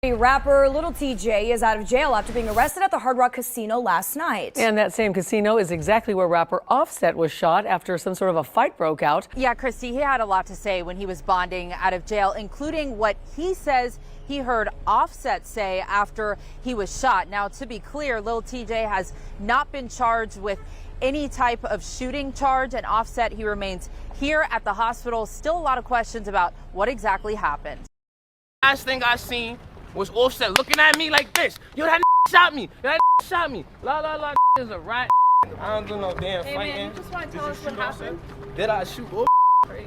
Rapper Lil TJay is out of jail after being arrested at the Hard Rock Casino last night. And that same casino is exactly where rapper Offset was shot after some sort of a fight broke out. Yeah, Christy, he had a lot to say when he was bonding out of jail, including what he says he heard Offset say after he was shot. Now, to be clear, Lil TJ has not been charged with any type of shooting charge, and Offset, he remains here at the hospital. Still a lot of questions about what exactly happened. Last thing I seen was Offset looking at me like this. Yo, that shot me. That shot me. La la la is a rat. I don't do no damn fighting. Man, you just want to tell us what happened? Did I shoot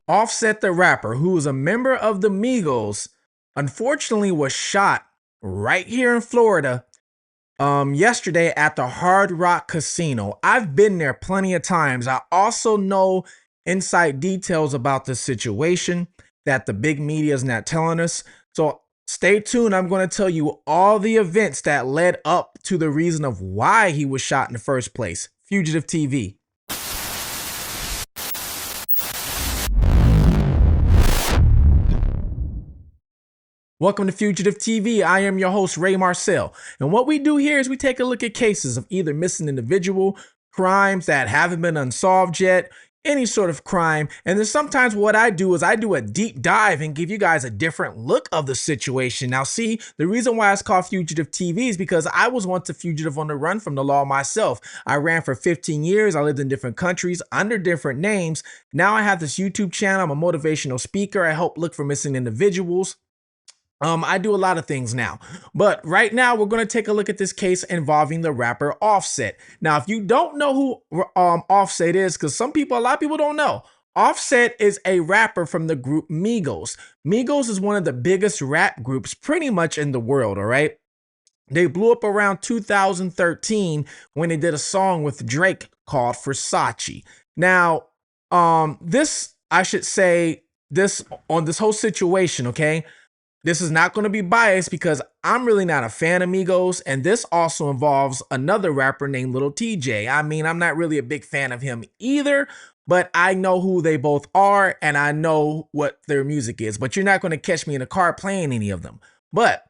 Offset the rapper, who is a member of the Migos, unfortunately was shot right here in Florida yesterday at the Hard Rock Casino. I've been there plenty of times. I also know inside details about the situation that the big media is not telling us. So stay tuned. I'm going to tell you all the events that led up to the reason of why he was shot in the first place. Fugitive TV. Welcome to Fugitive TV. I am your host, Ray Marcel. And what we do here is we take a look at cases of either missing individual, crimes that haven't been unsolved yet, any sort of crime. And then sometimes what I do is I do a deep dive and give you guys a different look of the situation. Now, see, the reason why it's called Fugitive TV is because I was once a fugitive on the run from the law myself. I ran for 15 years. I lived in different countries under different names. Now I have this YouTube channel. I'm a motivational speaker. I help look for missing individuals. I do a lot of things now, but right now we're going to take a look at this case involving the rapper Offset. Now, if you don't know who Offset is, because a lot of people don't know, Offset is a rapper from the group Migos. Migos is one of the biggest rap groups pretty much in the world, all right? They blew up around 2013 when they did a song with Drake called Versace. Now, on this whole situation, okay? This is not going to be biased because I'm really not a fan of Migos, and this also involves another rapper named Lil TJ. I mean, I'm not really a big fan of him either, but I know who they both are, and I know what their music is. But you're not going to catch me in a car playing any of them. But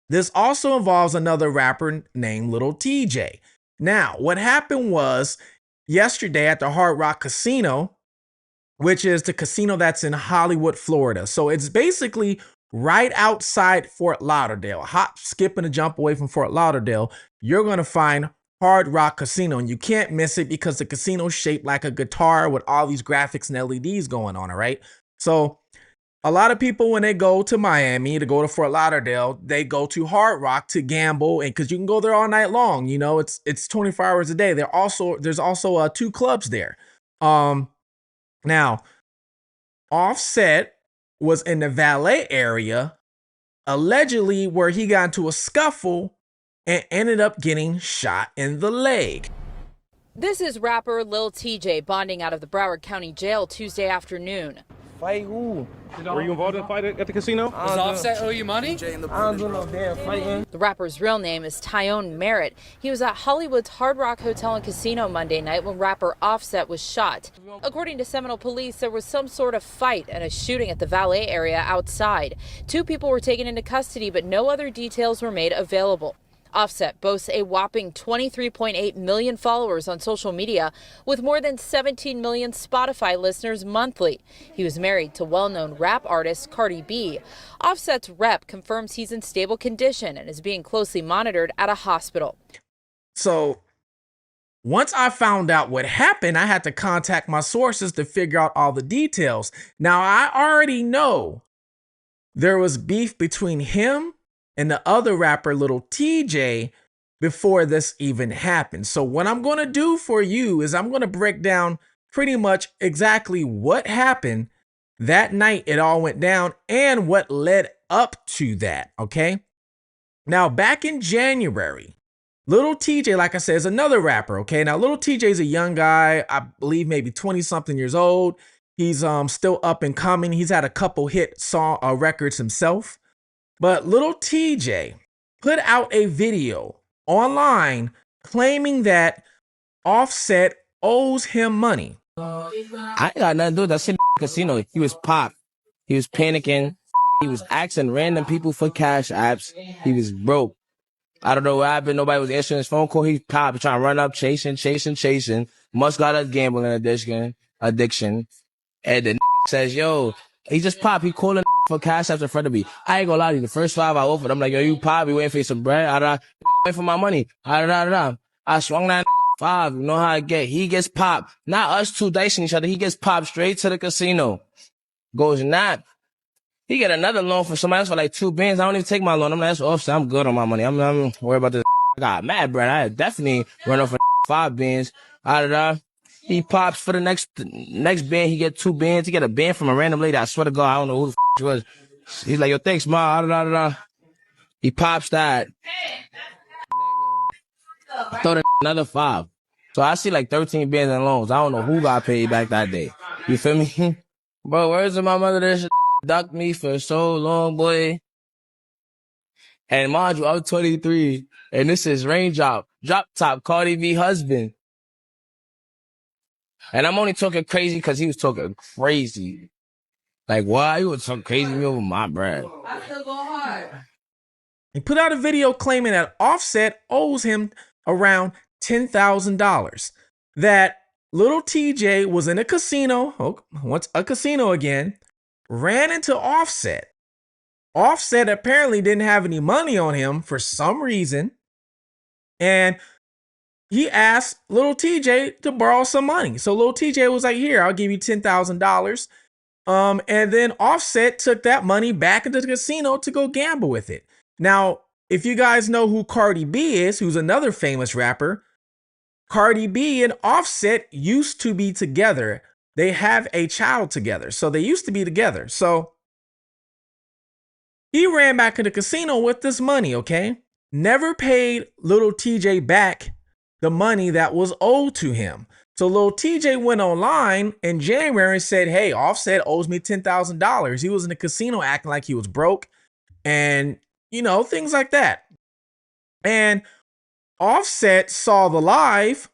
this also involves another rapper named Lil TJ. Now, what happened was yesterday at the Hard Rock Casino, which is the casino that's in Hollywood, Florida. So it's basically right outside Fort Lauderdale, hop, skip, and a jump away from Fort Lauderdale, you're going to find Hard Rock Casino. And you can't miss it because the casino's shaped like a guitar with all these graphics and LEDs going on, all right? So a lot of people, when they go to Miami to go to Fort Lauderdale, they go to Hard Rock to gamble, and because you can go there all night long, you know, it's 24 hours a day. There's also 2 clubs there. Now, Offset was in the valet area, allegedly where he got into a scuffle and ended up getting shot in the leg. This is rapper Lil TJ bonding out of the Broward County Jail Tuesday afternoon. Fight who? Were you involved in a fight at the casino? Does Offset owe you money? I don't do no damn fighting. The rapper's real name is Tyone Merritt. He was at Hollywood's Hard Rock Hotel and Casino Monday night when rapper Offset was shot. According to Seminole police, there was some sort of fight and a shooting at the valet area outside. 2 people were taken into custody, but no other details were made available. Offset boasts a whopping 23.8 million followers on social media with more than 17 million Spotify listeners monthly. He was married to well-known rap artist Cardi B. Offset's rep confirms he's in stable condition and is being closely monitored at a hospital. So once I found out what happened, I had to contact my sources to figure out all the details. Now, I already know there was beef between him and the other rapper, Lil TJ, before this even happened. So what I'm going to do for you is I'm going to break down pretty much exactly what happened that night it all went down and what led up to that, okay? Now, back in January, Lil TJ, like I said, is another rapper, okay? Now, Lil TJ is a young guy, I believe maybe 20-something years old. He's still up and coming. He's had a couple hit records himself. But Lil TJ put out a video online claiming that Offset owes him money. I ain't got nothing to do with that shit. Casino. He was popped. He was panicking. He was asking random people for cash apps. He was broke. I don't know what happened. Nobody was answering his phone call. He popped, trying to run up, chasing. Must got a gambling addiction. And the nigga says, yo, he just popped. He calling for cash apps in front of me. I ain't gonna lie to you. The first 5 I offered, I'm like, yo, you pop. You waiting for some bread? Waiting for my money. I swung that 5. You know how I get. He gets popped. Not us two dicing each other. He gets popped straight to the casino. Goes not. He get another loan from somebody else for like 2 bands. I don't even take my loan. I'm like, that's Offset. I'm good on my money. I'm worried about this. I got mad, bro. I definitely run off for 5 bands. He pops for the next band. He get 2 bands. He get a band from a random lady. I swear to God, I don't know who the she was. He's like, yo, thanks, ma. He pops that. Throw the another 5. So I see like 13 bands in loans. I don't know who got paid back that day. You feel me? Bro, words of my mother, this ducked me for so long, boy. And mind you, I'm 23, and this is Drop Top, Cardi B husband. And I'm only talking crazy because he was talking crazy. Like, why you was talking crazy to me over my bread? I still go hard. He put out a video claiming that Offset owes him around $10,000. That Lil TJay was in a casino, once a casino again, ran into Offset. Offset apparently didn't have any money on him for some reason. And he asked Lil TJay to borrow some money. So Lil TJay was like, here, I'll give you $10,000. And then Offset took that money back into the casino to go gamble with it. Now, if you guys know who Cardi B is, who's another famous rapper, Cardi B and Offset used to be together. They have a child together. So they used to be together. So he ran back to the casino with this money, okay? Never paid Lil TJay back the money that was owed to him. So Lil TJay went online in January and said, hey, Offset owes me $10,000. He was in the casino acting like he was broke and, you know, things like that. And Offset saw the live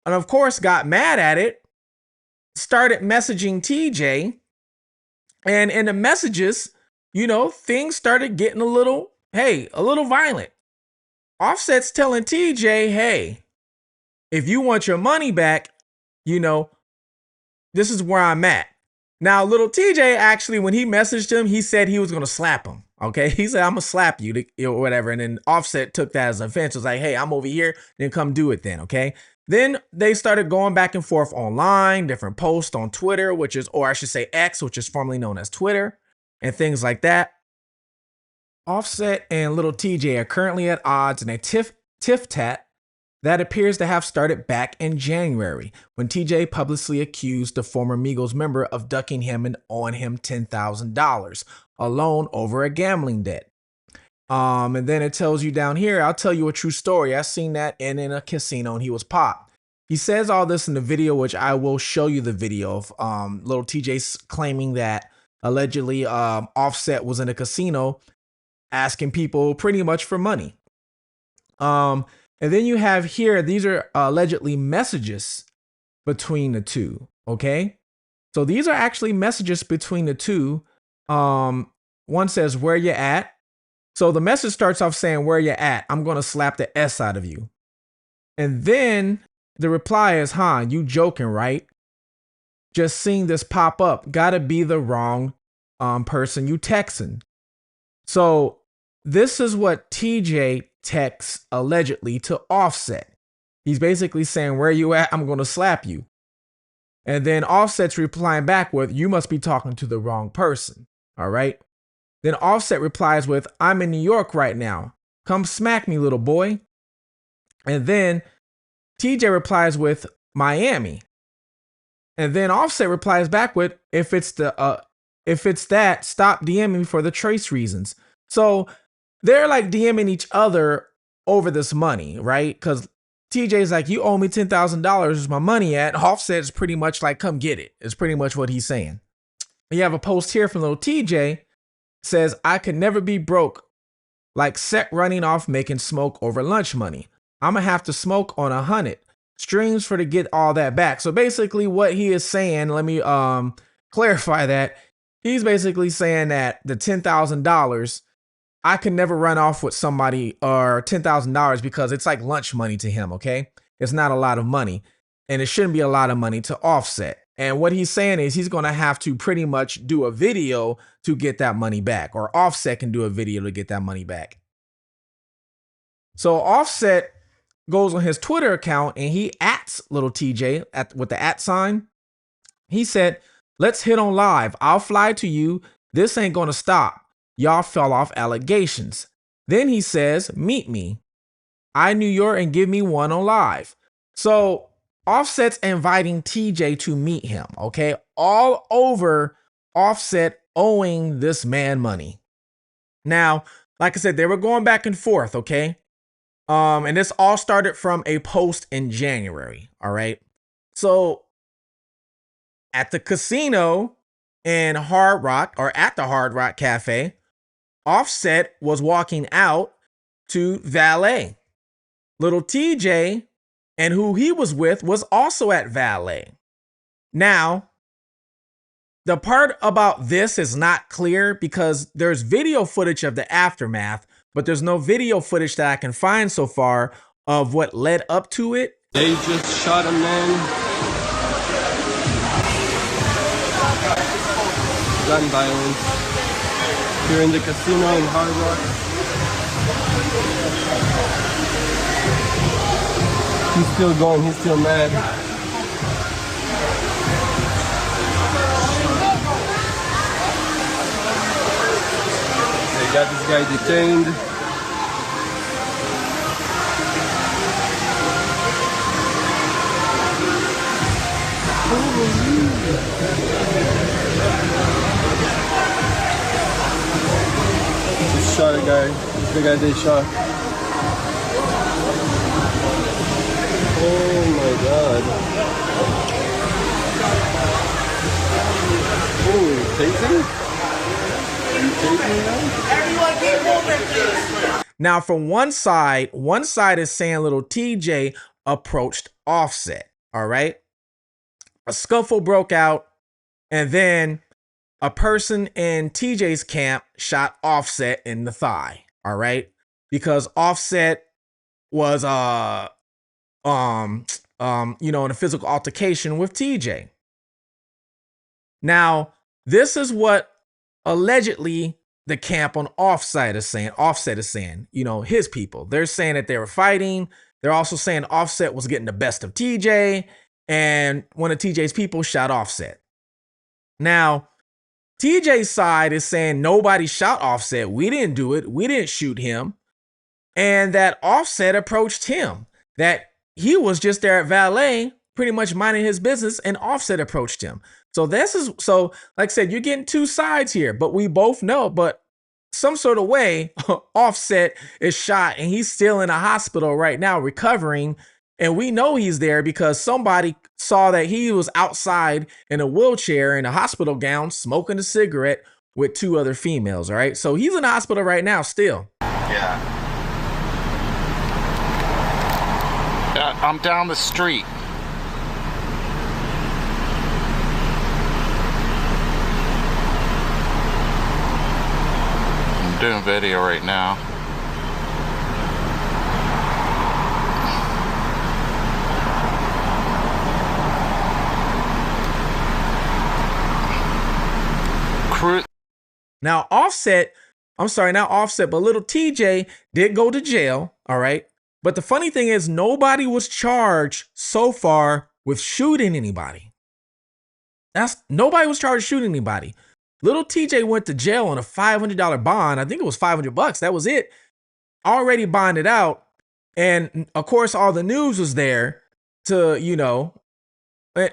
and, of course, got mad at it, started messaging TJ. And in the messages, you know, things started getting a little violent. Offset's telling TJ, hey, if you want your money back, you know, this is where I'm at. Now, Lil TJay actually, when he messaged him, he said he was going to slap him. Okay. He said, I'm going to slap you or whatever. And then Offset took that as an offense. It was like, hey, I'm over here. Then come do it then. Okay. Then they started going back and forth online, different posts on Twitter, or I should say X, which is formerly known as Twitter, and things like that. Offset and Lil TJay are currently at odds in a tiff-tat that appears to have started back in January when TJ publicly accused the former Migos member of ducking him and owing him $10,000 alone over a gambling debt. And then it tells you down here, I'll tell you a true story. I seen that in a casino and he was popped. He says all this in the video, which I will show you the video of Lil TJay claiming that allegedly Offset was in a casino asking people pretty much for money. And then you have here, these are allegedly messages between the two, okay? So these are actually messages between the two. One says, where you at? So the message starts off saying, where you at? I'm going to slap the S out of you. And then the reply is, you joking, right? Just seeing this pop up. Gotta be the wrong person you texting. So this is what TJ texts allegedly to Offset. He's basically saying, where you at? I'm going to slap you. And then Offset's replying back with, you must be talking to the wrong person. All right. Then Offset replies with, I'm in New York right now. Come smack me, little boy. And then TJ replies with, Miami. And then Offset replies back with, if it's that, stop DMing me for the trace reasons. So they're like DMing each other over this money, right? Because TJ's like, you owe me $10,000. Where's my money at? Offset is pretty much like, come get it. It's pretty much what he's saying. You have a post here from Lil TJ. Says, I could never be broke. Like set running off making smoke over lunch money. I'm going to have to smoke on 100 streams to get all that back. So basically what he is saying, let me clarify that. He's basically saying that the $10,000, I can never run off with somebody or $10,000 because it's like lunch money to him, okay? It's not a lot of money, and it shouldn't be a lot of money to Offset. And what he's saying is he's going to have to pretty much do a video to get that money back, or Offset can do a video to get that money back. So Offset goes on his Twitter account and he ats Lil TJ with the @ sign. He said, "Let's hit on live. I'll fly to you. This ain't going to stop. Y'all fell off allegations." Then he says, "Meet me. I New York and give me one on live." So Offset's inviting TJ to meet him, okay? All over Offset owing this man money. Now, like I said, they were going back and forth, okay? And this all started from a post in January, all right? So at the casino in Hard Rock, or at the Hard Rock Cafe, Offset was walking out to valet. Lil TJ and who he was with was also at valet. Now, the part about this is not clear because there's video footage of the aftermath, but there's no video footage that I can find so far of what led up to it. They just shot a man. Gun violence here in the casino in Hard Rock. He's still going, he's still mad. They got this guy detained. Just shot a guy. This is the guy they shot. Oh my god. Oh, tasing? Everyone keep moving, please. Now, from one side is saying Lil TJ approached Offset, all right? A scuffle broke out, and then a person in TJ's camp shot Offset in the thigh, all right? Because Offset was in a physical altercation with TJ. Now, this is what allegedly the camp on Offset is saying, his people. They're saying that they were fighting. They're also saying Offset was getting the best of TJ, and one of TJ's people shot Offset. Now, TJ's side is saying nobody shot Offset. We didn't do it. We didn't shoot him. And that Offset approached him. That he was just there at valet, pretty much minding his business, and Offset approached him. So like I said, you're getting two sides here, but we both know, but some sort of way, Offset is shot and he's still in a hospital right now recovering. And we know he's there because somebody saw that he was outside in a wheelchair in a hospital gown, smoking a cigarette with two other females. All right. So he's in the hospital right now still. Yeah. I'm down the street. I'm doing video right now. Now Offset, not Offset, but Lil TJ did go to jail, all right? But the funny thing is nobody was charged so far with shooting anybody. Nobody was charged with shooting anybody. Lil TJ went to jail on a $500 bond. I think it was $500. That was it. Already bonded out. And of course, all the news was there to,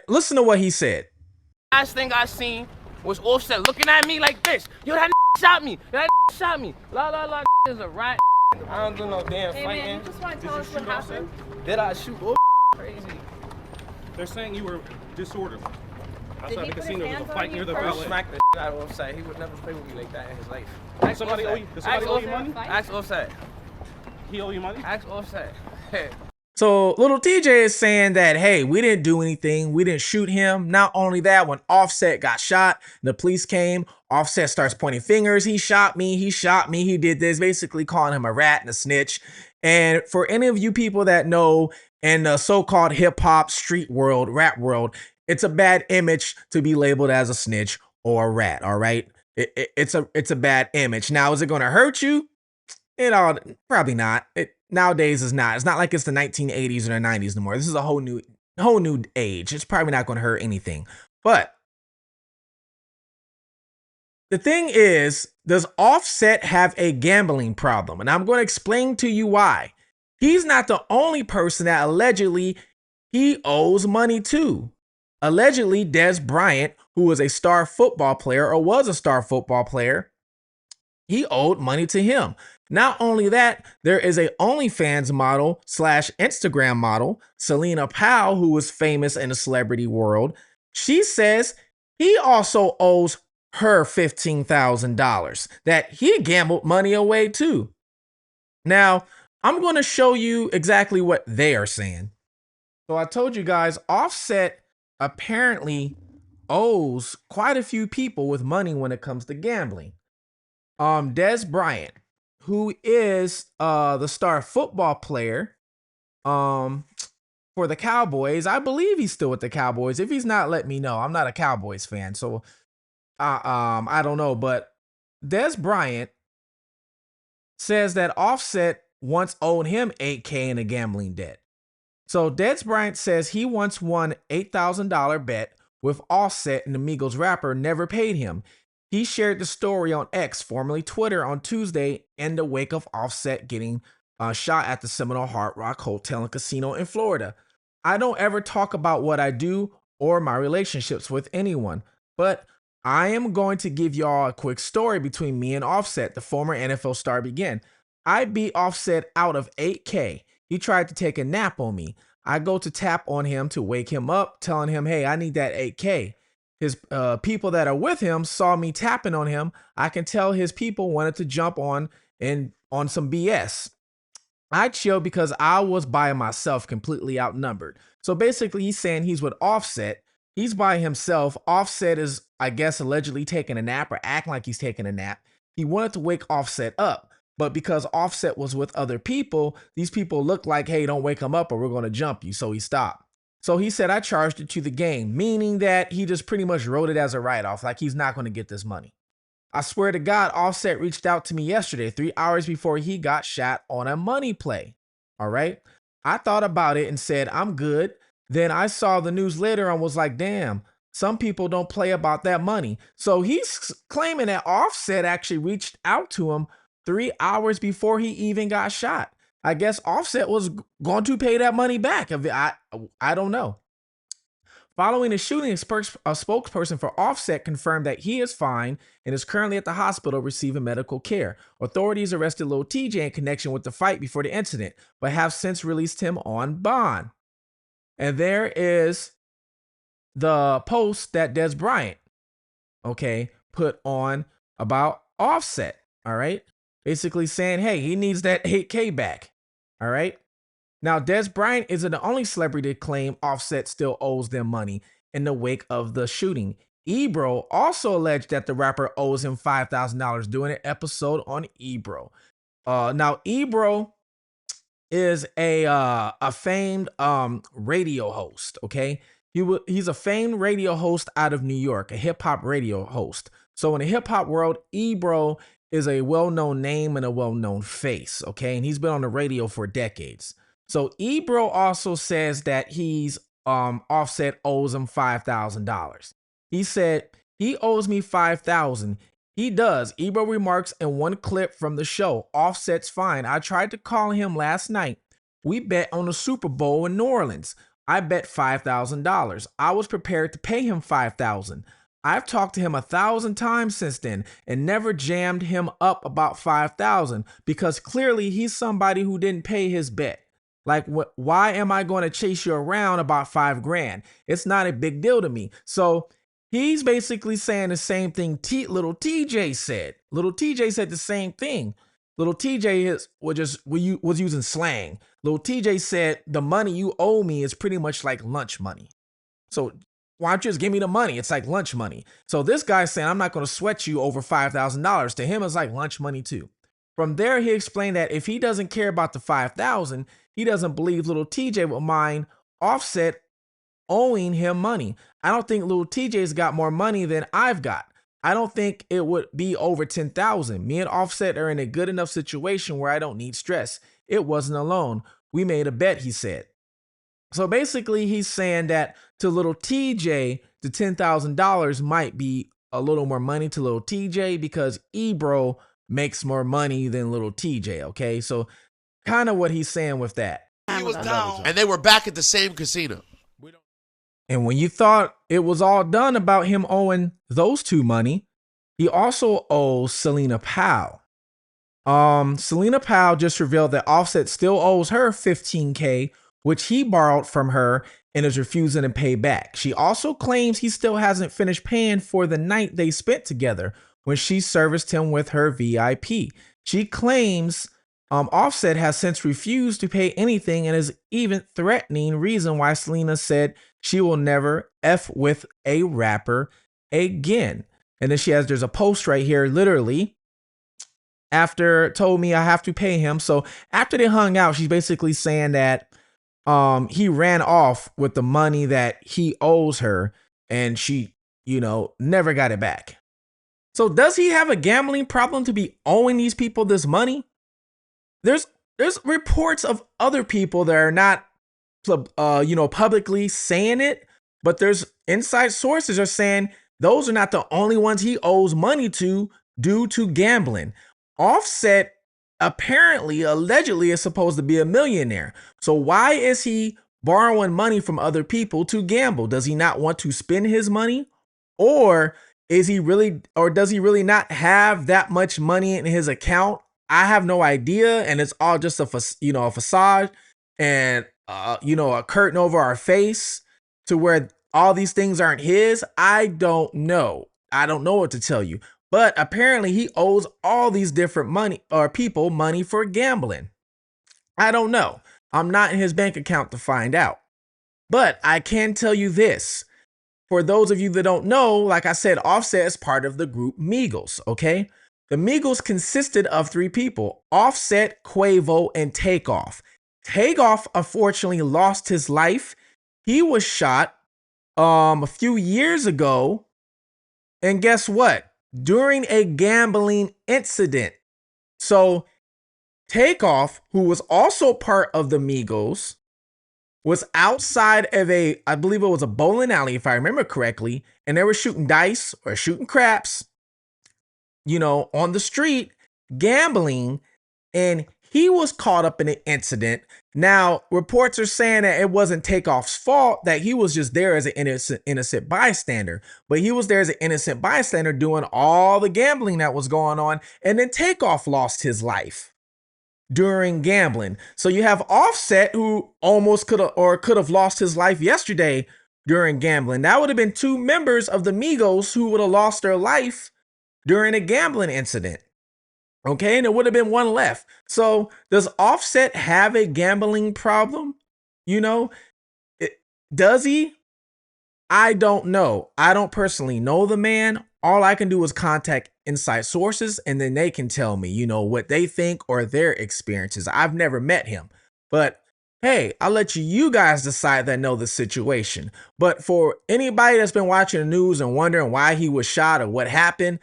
listen to what he said. Last thing I seen was Offset looking at me like this. Yo, that shot me. That shot me. La la la is a rat. I don't do no damn fighting. Man, you just want to tell us what happened? Did I shoot? Crazy. They're saying you were disorderly. Did Outside he the put his casino, there was hands a on fight you near the or valet. Smack the out of Offset. He would never play with me like that in his life. Does somebody owe you money? Ask Offset. He owe you money? Ask Offset. So Lil TJ is saying that, hey, we didn't do anything. We didn't shoot him. Not only that, when Offset got shot, the police came. Offset starts pointing fingers. He shot me. He shot me. He did this, basically calling him a rat and a snitch. And for any of you people that know in the so-called hip hop street world, rap world, it's a bad image to be labeled as a snitch or a rat. All right. It's a bad image. Now, is it going to hurt you? It all probably not. It nowadays is not. It's not like it's the 1980s or the 90s anymore. This is a whole new age. It's probably not going to hurt anything. But the thing is, does Offset have a gambling problem? And I'm going to explain to you why. He's not the only person that allegedly he owes money to. Allegedly, Des Bryant, who was a star football player or was a star football player, he owed money to him. Not only that, there is a OnlyFans model / Instagram model, Selena Powell, who was famous in the celebrity world. She says he also owes her $15,000 that he gambled money away too. Now, I'm going to show you exactly what they are saying. So I told you guys, Offset apparently owes quite a few people with money when it comes to gambling. Des Bryant, who is the star football player for the Cowboys. I believe he's still with the Cowboys. If he's not, let me know. I'm not a Cowboys fan, so I don't know. But Des Bryant says that Offset once owed him $8,000 in a gambling debt. So Des Bryant says he once won $8,000 bet with Offset, and the Migos rapper never paid him. He shared the story on X, formerly Twitter, on Tuesday in the wake of Offset getting shot at the Seminole Hard Rock Hotel and Casino in Florida. I don't ever talk about what I do or my relationships with anyone, but I am going to give y'all a quick story between me and Offset, the former NFL star began. I beat Offset out of $8,000. He tried to take a nap on me. I go to tap on him to wake him up, telling him, hey, I need that $8,000. His people that are with him saw me tapping on him. I can tell his people wanted to jump on some BS. I chilled because I was by myself, completely outnumbered. So basically, he's saying he's with Offset. He's by himself. Offset is, I guess, allegedly taking a nap or acting like he's taking a nap. He wanted to wake Offset up. But because Offset was with other people, these people looked like, hey, don't wake him up or we're going to jump you. So he stopped. So he said, I charged it to the game, meaning that he just pretty much wrote it as a write-off, like he's not going to get this money. I swear to God, Offset reached out to me yesterday, 3 hours before he got shot on a money play. All right. I thought about it and said, I'm good. Then I saw the news later and was like, damn, some people don't play about that money. So he's claiming that Offset actually reached out to him 3 hours before he even got shot. I guess Offset was going to pay that money back. I don't know. Following the shooting, a spokesperson for Offset confirmed that he is fine and is currently at the hospital receiving medical care. Authorities arrested Lil TJ in connection with the fight before the incident, but have since released him on bond. And there is the post that Des Bryant, put on about Offset, all right? Basically saying, hey, he needs that $8,000 back, all right? Now, Des Bryant isn't the only celebrity to claim Offset still owes them money in the wake of the shooting. Ebro also alleged that the rapper owes him $5,000 during an episode on Ebro. Now, Ebro is a famed radio host, okay? He's a famed radio host out of New York, a hip-hop radio host. So in the hip-hop world, Ebro is a well-known name and a well-known face, okay? And he's been on the radio for decades. So Ebro also says that he's Offset owes him $5,000. He said, he owes me $5,000. He does. Ebro remarks in one clip from the show, Offset's fine. I tried to call him last night. We bet on the Super Bowl in New Orleans. I bet $5,000. I was prepared to pay him $5,000. I've talked to him 1,000 times since then and never jammed him up about 5,000 because clearly he's somebody who didn't pay his bet. Like, why am I going to chase you around about $5,000? It's not a big deal to me. So he's basically saying the same thing Lil TJ said. Lil TJ said the same thing. Lil TJ was using slang. Lil TJ said, the money you owe me is pretty much like lunch money. So why don't you just give me the money? It's like lunch money. So this guy's saying, I'm not going to sweat you over $5,000. To him, it's like lunch money too. From there, he explained that if he doesn't care about the $5,000, he doesn't believe Lil TJ would mind Offset owing him money. I don't think Lil TJ's got more money than I've got. I don't think it would be over 10,000. Me and Offset are in a good enough situation where I don't need stress. It wasn't alone. We made a bet, he said. So basically, he's saying that to Lil TJ, the $10,000 might be a little more money to Lil TJ because Ebro makes more money than Lil TJ. Okay, so kind of what he's saying with that. He was down, and they were back at the same casino. And when you thought it was all done about him owing those two money, he also owes Selena Powell. Selena Powell just revealed that Offset still owes her $15K, which he borrowed from her and is refusing to pay back. She also claims he still hasn't finished paying for the night they spent together when she serviced him with her VIP. She claims Offset has since refused to pay anything and is even threatening reason why Selena said she will never F with a rapper again. And then there's a post right here, literally, after told me I have to pay him. So after they hung out, she's basically saying that he ran off with the money that he owes her and she, never got it back. So does he have a gambling problem to be owing these people this money? There's reports of other people that are not publicly saying it, but there's inside sources are saying those are not the only ones he owes money to due to gambling. Offset allegedly is supposed to be a millionaire. So why is he borrowing money from other people to gamble? Does he not want to spend his money? Or does he really not have that much money in his account? I have no idea. And it's all just a facade and a curtain over our face to where all these things aren't his. I don't know. I don't know what to tell you. But apparently he owes all these different people money for gambling. I don't know. I'm not in his bank account to find out. But I can tell you this. For those of you that don't know, like I said, Offset is part of the group Migos, okay? The Migos consisted of 3 people, Offset, Quavo, and Takeoff. Takeoff unfortunately lost his life. He was shot a few years ago. And guess what? During a gambling incident. So Takeoff, who was also part of the Migos, was outside of I believe it was a bowling alley, if I remember correctly, and they were shooting dice or shooting craps, on the street, gambling, and he was caught up in an incident. Now, reports are saying that it wasn't Takeoff's fault, that he was just there as an innocent bystander. But he was there as an innocent bystander doing all the gambling that was going on, and then Takeoff lost his life during gambling. So you have Offset, who almost could have lost his life yesterday during gambling. That would have been 2 members of the Migos who would have lost their life during a gambling incident. Okay, and there would have been 1 left. So does Offset have a gambling problem? Does he? I don't know. I don't personally know the man. All I can do is contact inside sources, and then they can tell me, what they think or their experiences. I've never met him, but hey, I'll let you guys decide that know the situation. But for anybody that's been watching the news and wondering why he was shot or what happened,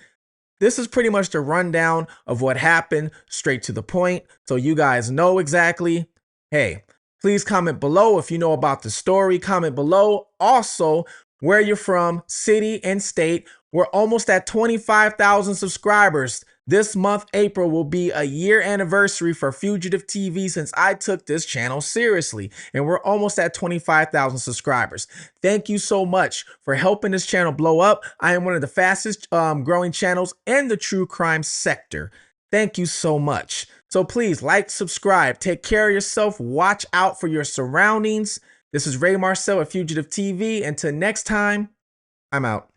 this is pretty much the rundown of what happened, straight to the point. So you guys know exactly. Hey, please comment below if you know about the story. Comment below also where you're from, city and state. We're almost at 25,000 subscribers. This month, April, will be a year anniversary for Fugitive TV since I took this channel seriously. And we're almost at 25,000 subscribers. Thank you so much for helping this channel blow up. I am one of the fastest growing channels in the true crime sector. Thank you so much. So please like, subscribe, take care of yourself, watch out for your surroundings. This is Ray Marcel at Fugitive TV. Until next time, I'm out.